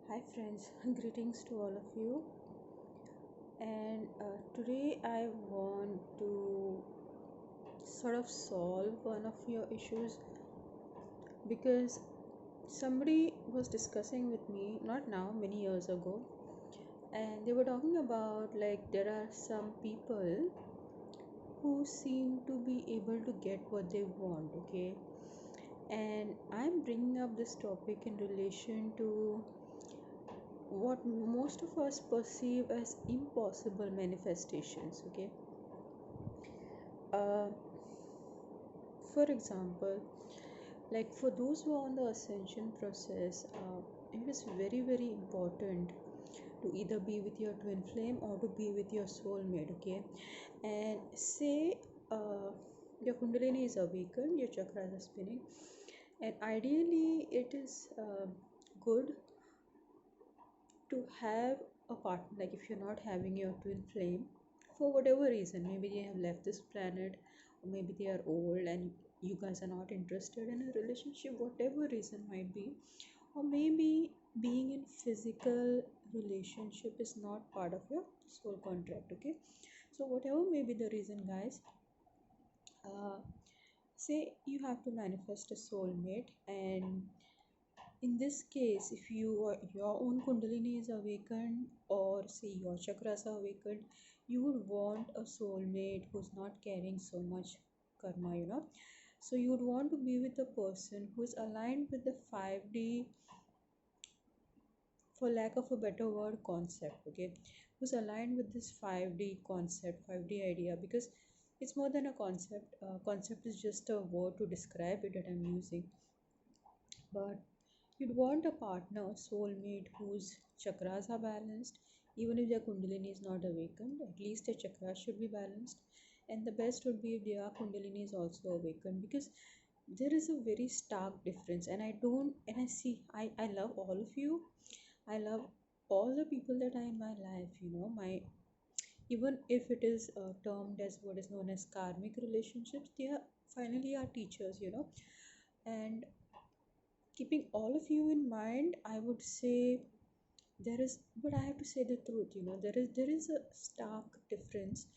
Hi friends, greetings to all of you. And today I want to sort of solve one of your issues because somebody was discussing with me, not now, many years ago, and they were talking about like there are some people who seem to be able to get what they want, okay? And I'm bringing up this topic in relation to what most of us perceive as impossible manifestations, okay? uh, for example, like for those who are on the ascension process, it is very important to either be with your twin flame or to be with your soulmate, okay? And say your kundalini is awakened, your chakras are spinning, and ideally it is good to have a partner. Like if you're not having your twin flame for whatever reason, maybe they have left this planet, or maybe they are old and you guys are not interested in a relationship, whatever reason might be, or maybe being in physical relationship is not part of your soul contract, okay? So whatever may be the reason, guys, uh, say you have to manifest a soulmate, and in this case, if your own kundalini is awakened, or say your chakras are awakened, you would want a soulmate who's not carrying so much karma. So you would want to be with a person who is aligned with the 5D, for lack of a better word, concept, okay? Who's aligned with this 5D concept, 5D idea, because it's more than a concept. Concept is just a word to describe it that I'm using. But you'd want a partner, soulmate, whose chakras are balanced. Even if their kundalini is not awakened, at least their chakras should be balanced. And the best would be if their kundalini is also awakened, because there is a very stark difference. And I don't, and I see, I love all of you. I love all the people that are in my life, my, even if it is termed as what is known as karmic relationships, they are finally our teachers. And keeping all of you in mind, I would say there is, but I have to say the truth, there is a stark difference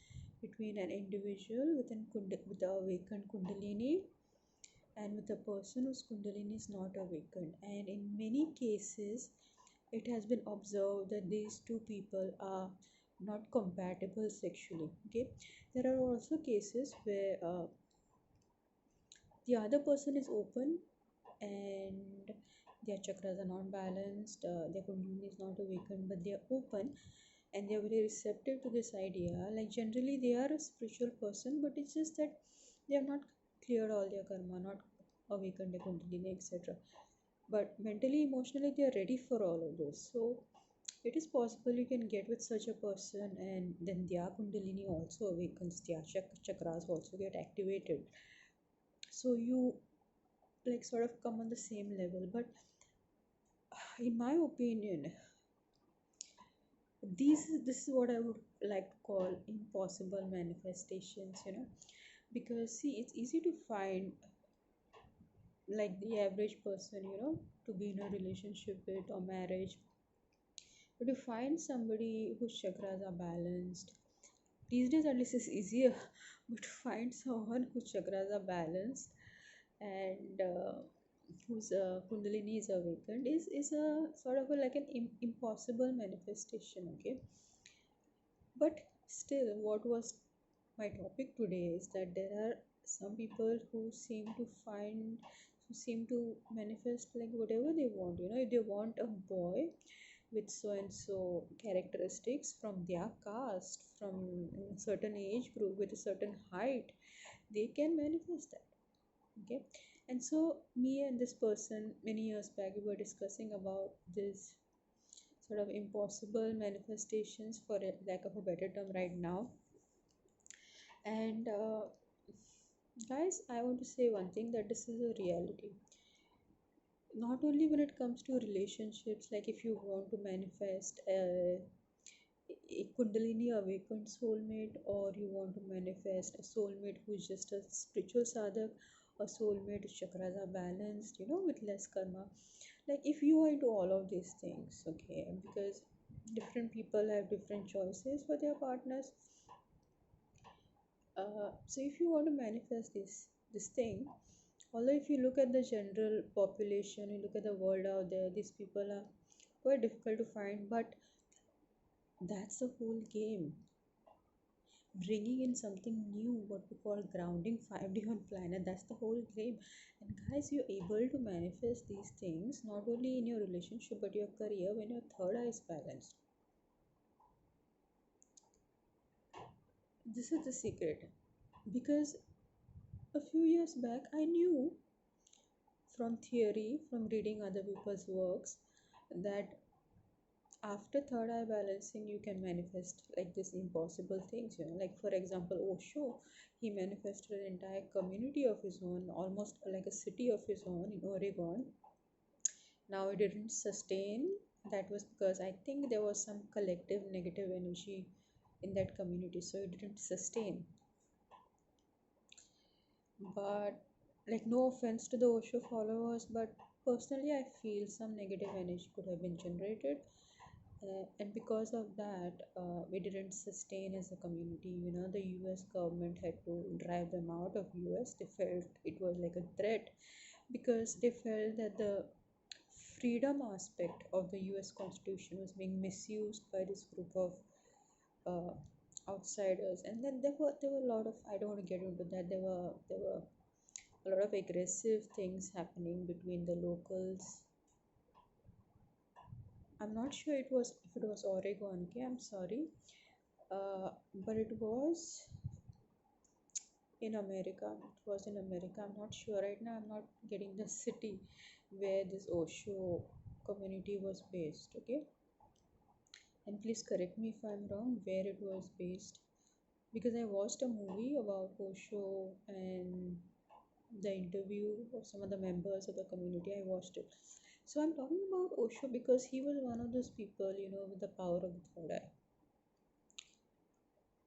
between an individual with the awakened kundalini and with a person whose kundalini is not awakened. And in many cases it has been observed that these two people are not compatible sexually, okay? There are also cases where the other person is open and their chakras are not balanced, their kundalini is not awakened, but they are open and they are very receptive to this idea. Like generally they are a spiritual person, but it's just that they have not cleared all their karma, not awakened their kundalini, etc. But mentally, emotionally, they are ready for all of this. So it is possible you can get with such a person, and then their kundalini also awakens, their chakras also get activated. So you like sort of come on the same level. But in my opinion, this is what I would like to call impossible manifestations. Because see, it's easy to find like the average person, to be in a relationship with or marriage. But to find somebody whose chakras are balanced, these days at least it's easier. But to find someone whose chakras are balanced and whose kundalini is awakened is a sort of like an impossible manifestation, okay? But still, what was my topic today is that there are some people who seem to manifest like whatever they want. If they want a boy with so and so characteristics from their caste, from a certain age group, with a certain height, they can manifest that, okay? And so me and this person many years back, we were discussing about this sort of impossible manifestations, for lack of a better term, right now. And guys, I want to say one thing, that this is a reality. Not only when it comes to relationships, like if you want to manifest a kundalini awakened soulmate, or you want to manifest a soulmate who is just a spiritual sadhak, a soulmate whose chakras are balanced, with less karma. Like if you are into all of these things, okay, because different people have different choices for their partners. So if you want to manifest this thing, although if you look at the general population, you look at the world out there, these people are quite difficult to find, but that's the whole game. Bringing in something new, what we call grounding 5D on planet, that's the whole game. And guys, you're able to manifest these things not only in your relationship but your career when your third eye is balanced. This is the secret, because a few years back I knew from theory, from reading other people's works, that after third eye balancing you can manifest like this impossible things, like for example Osho, he manifested an entire community of his own, almost like a city of his own in Oregon. Now it didn't sustain. That was because I think there was some collective negative energy in that community, so it didn't sustain. But like, no offense to the Osho followers, but personally I feel some negative energy could have been generated, and because of that, we didn't sustain as a community. The US government had to drive them out of US. They felt it was like a threat, because they felt that the freedom aspect of the US Constitution was being misused by this group of uh, outsiders. And then there were a lot of, I don't want to get into that. There were a lot of aggressive things happening between the locals. I'm not sure if it was Oregon. Okay, I'm sorry, but it was in America. It was in America. I'm not sure right now. I'm not getting the city where this Osho community was based. Okay, and please correct me if I'm wrong where it was based, because I watched a movie about Osho and the interview of some of the members of the community. I watched it. So I'm talking about Osho because he was one of those people, with the power of the third eye.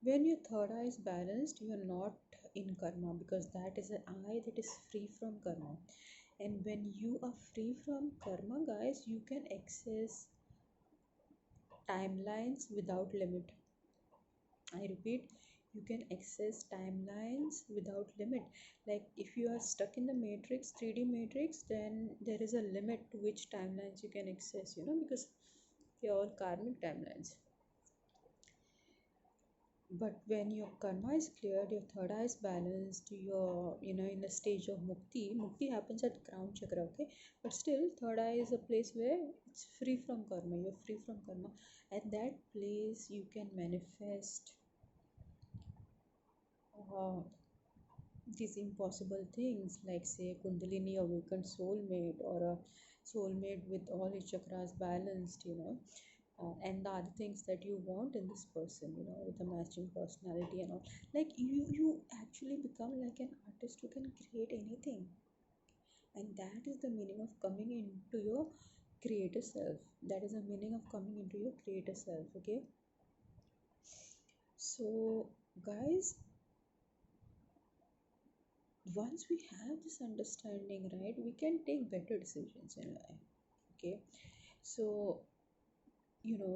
When your third eye is balanced, you are not in karma, because that is an eye that is free from karma. And when you are free from karma, guys, you can access timelines without limit. I repeat, you can access timelines without limit. Like if you are stuck in the matrix, 3D matrix, then there is a limit to which timelines you can access, because they're all karmic timelines. But when your karma is cleared, your third eye is balanced, you're in the stage of mukti. Mukti happens at crown chakra, okay? But still, third eye is a place where it's free from karma. You're free from karma. At that place, you can manifest uh, these impossible things, like say Kundalini awakened soulmate, or a soulmate with all his chakras balanced, and the other things that you want in this person, with a matching personality and all. Like you actually become like an artist who can create anything, and that is the meaning of coming into your creator self. That is the meaning of coming into your creator self. Okay, so guys, once we have this understanding, right, we can take better decisions in life. Okay, so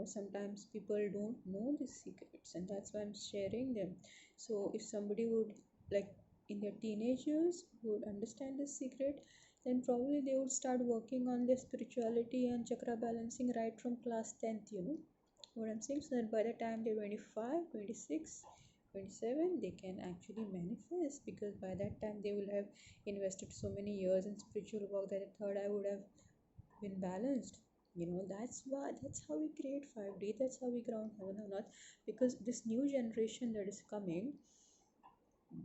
sometimes people don't know these secrets, and that's why I'm sharing them. So if somebody would, like, in their teenage years, would understand this secret, then probably they would start working on their spirituality and chakra balancing right from class 10th, what I'm saying, so that by the time they're 25, 26, 27, they can actually manifest, because by that time they will have invested so many years in spiritual work that the third eye would have been balanced. That's how we create 5D, that's how we ground heaven on earth. Because this new generation that is coming,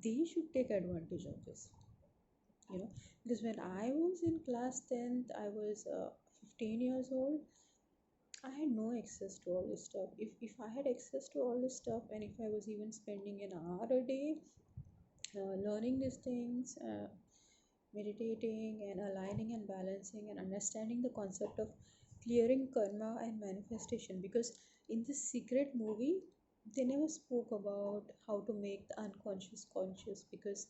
they should take advantage of this, you know because when I was in class 10th, I was 15 years old. I had no access to all this stuff. If I had access to all this stuff, and if I was even spending an hour a day learning these things, meditating and aligning and balancing and understanding the concept of clearing karma and manifestation. Because in this secret movie, they never spoke about how to make the unconscious conscious, because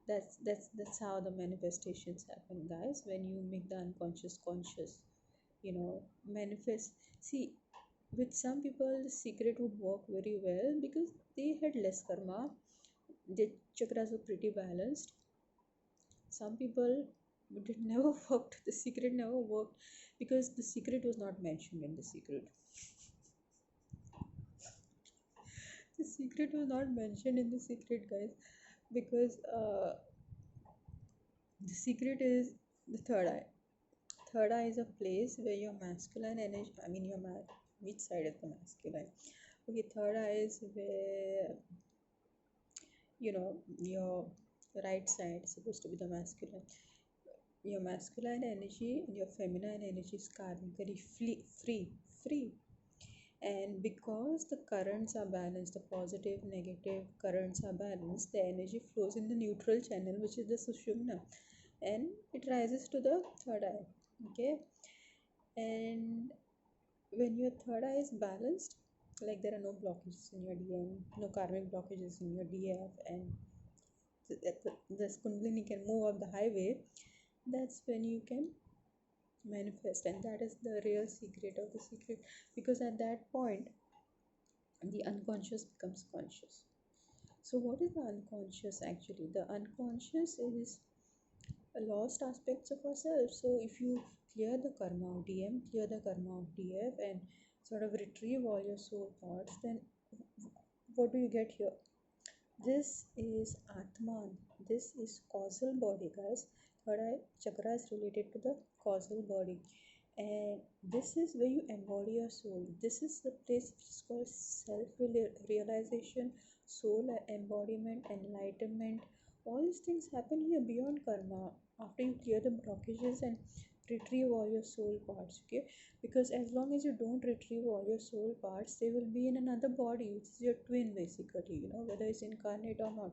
That's how the manifestations happen, guys, when you make the unconscious conscious, manifest. See, with some people the secret would work very well because they had less karma, their chakras were pretty balanced. Some people, it never worked, the secret never worked because the secret was not mentioned in the secret. The secret was not mentioned in the secret, guys, because the secret is the third eye. Third eye is a place where your masculine energy, I mean which side is the masculine? Okay, third eye is where your right side is supposed to be the masculine. Your masculine energy and your feminine energy is karmically free. And because the currents are balanced, the positive, negative currents are balanced, the energy flows in the neutral channel, which is the Sushumna, and it rises to the third eye. Okay, and when your third eye is balanced, like there are no blockages in your DM, no karmic blockages in your DF, and this Kundalini can move up the highway, that's when you can manifest, and that is the real secret of the secret, because at that point the unconscious becomes conscious. So what is the unconscious? Actually, the unconscious is a lost aspects of ourselves. So if you clear the karma of DM, clear the karma of DF, and sort of retrieve all your soul parts, then what do you get here? This is Atman. This is causal body, guys. Third eye chakra is related to the causal body, and this is where you embody your soul. This is the place which is called self realization, soul embodiment, enlightenment. All these things happen here beyond karma, after you clear the blockages and retrieve all your soul parts. Okay, because as long as you don't retrieve all your soul parts, they will be in another body, which is your twin, basically, whether it's incarnate or not.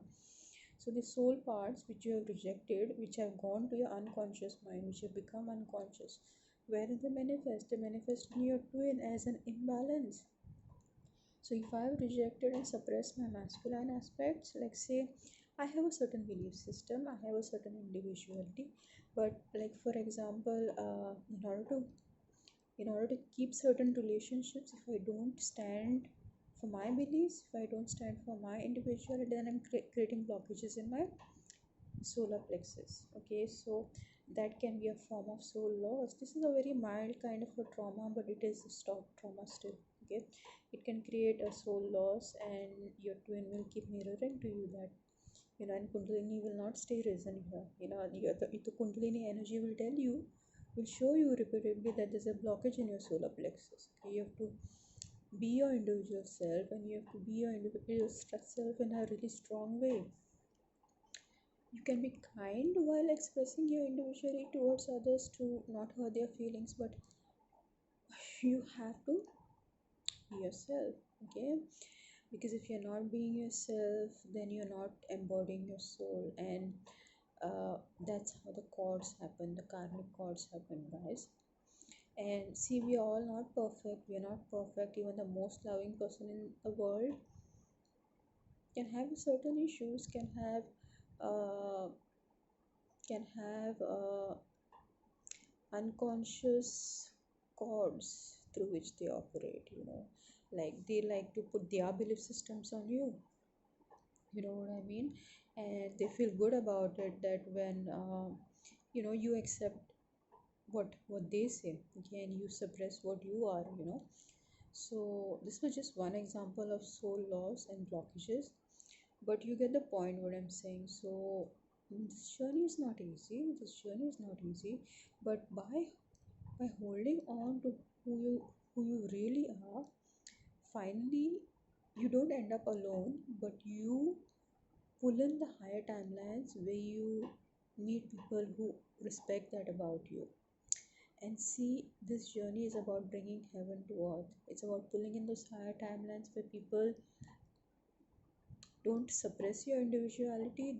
So the soul parts which you have rejected, which have gone to your unconscious mind, which have become unconscious, where do they manifest? They manifest in your twin as an imbalance. So if I have rejected and suppressed my masculine aspects, like say I have a certain belief system, I have a certain individuality, but like for example, in order to keep certain relationships, if I don't stand for my beliefs, if I don't stand for my individuality, then I'm creating blockages in my solar plexus. Okay, so that can be a form of soul loss. This is a very mild kind of a trauma, but it is a stop trauma still. Okay, it can create a soul loss, and your twin will keep mirroring to you that, and Kundalini will not stay risen here. The Kundalini energy will tell you, will show you repeatedly that there's a blockage in your solar plexus. Okay, you have to be your individual self, and you have to be your individual self in a really strong way. You can be kind while expressing your individuality towards others to not hurt their feelings, but you have to be yourself. Okay, because if you're not being yourself, then you're not embodying your soul, and that's how the chords happen, the karmic chords happen, guys. And see, we are all not perfect. We are not perfect. Even the most loving person in the world can have certain issues, uh, can have unconscious chords through which they operate. Like they like to put their belief systems on you. You know what I mean? And they feel good about it, that when you accept what they say, okay, and you suppress what you are. So this was just one example of soul loss and blockages, but you get the point what I'm saying. So this journey is not easy. This journey is not easy, but by holding on to who you really are, finally you don't end up alone, but you pull in the higher timelines where you meet people who respect that about you. And see, this journey is about bringing heaven to earth. It's about pulling in those higher timelines where people don't suppress your individuality.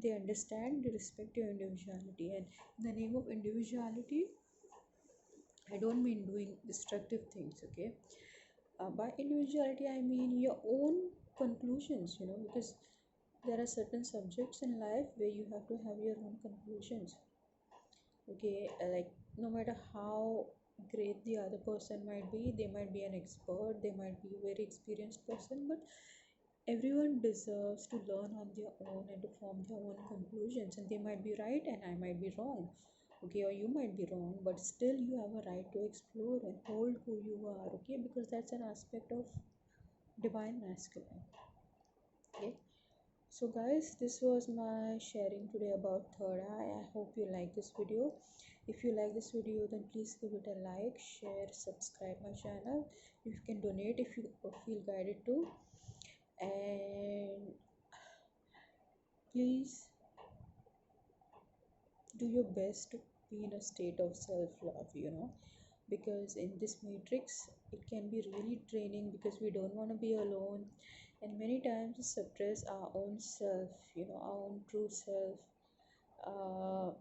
They understand, they respect your individuality. And in the name of individuality, I don't mean doing destructive things. Okay, by individuality I mean your own conclusions. Because there are certain subjects in life where you have to have your own conclusions. Okay, like no matter how great the other person might be, they might be an expert, they might be a very experienced person, but everyone deserves to learn on their own and to form their own conclusions, and they might be right and I might be wrong. Okay, or you might be wrong, but still you have a right to explore and hold who you are. Okay, because that's an aspect of divine masculine. Okay, so guys, this was my sharing today about third eye. I hope you like this video. If you like this video, then please give it a like, share, subscribe my channel. You can donate if you feel guided to, and please do your best to be in a state of self-love, because in this matrix it can be really draining because we don't want to be alone, and many times we suppress our own self, our own true self, uh,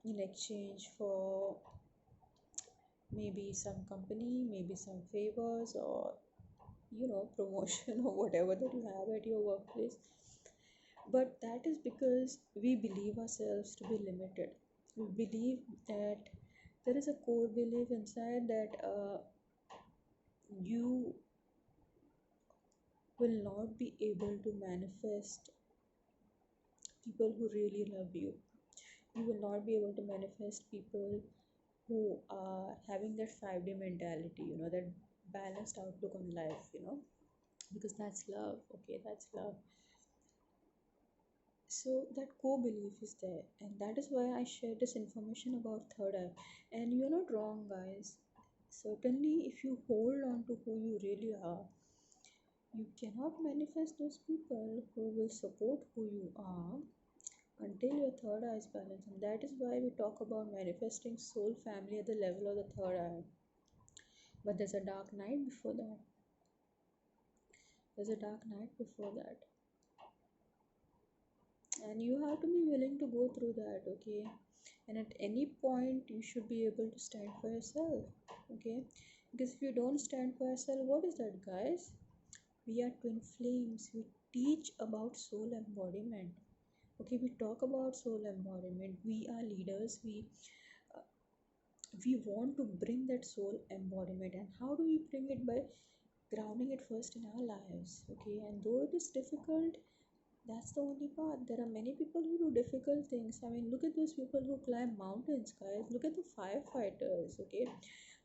in exchange for maybe some company, maybe some favors, or promotion or whatever that you have at your workplace. But that is because we believe ourselves to be limited. We believe that there is a core belief inside that you will not be able to manifest people who really love you. You will not be able to manifest people who are having that 5D mentality, that balanced outlook on life, because that's love. Okay, that's love. So that core belief is there, and that is why I share this information about third eye. And you're not wrong, guys. Certainly, if you hold on to who you really are, you cannot manifest those people who will support who you are until your third eye is balanced. And that is why we talk about manifesting soul family at the level of the third eye. But there's a dark night before that. There's a dark night before that. And you have to be willing to go through that, okay? And at any point, you should be able to stand for yourself, okay? Because if you don't stand for yourself, what is that, guys? We are twin flames. We teach about soul embodiment. Okay, we talk about soul embodiment. We are leaders. We want to bring that soul embodiment. And how do we bring it? By grounding it first in our lives. Okay, and though it is difficult, that's the only path. There are many people who do difficult things. I mean, look at those people who climb mountains, guys. Look at the firefighters, okay?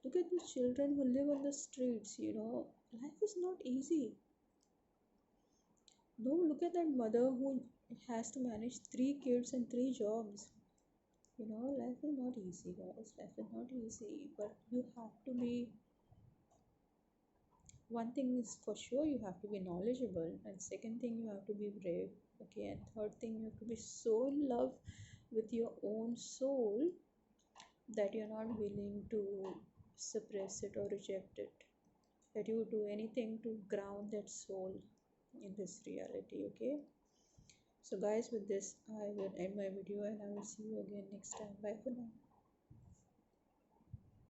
Look at those children who live on the streets. Life is not easy. No, look at that mother who has to manage 3 kids and 3 jobs. Life is not easy, guys. Life is not easy, but you have to be. One thing is for sure, you have to be knowledgeable, and second thing, you have to be brave. Okay, and third thing, you have to be so in love with your own soul that you're not willing to suppress it or reject it. That you would do anything to ground that soul in this reality. Okay. So, guys, with this, I will end my video and I will see you again next time. Bye for now.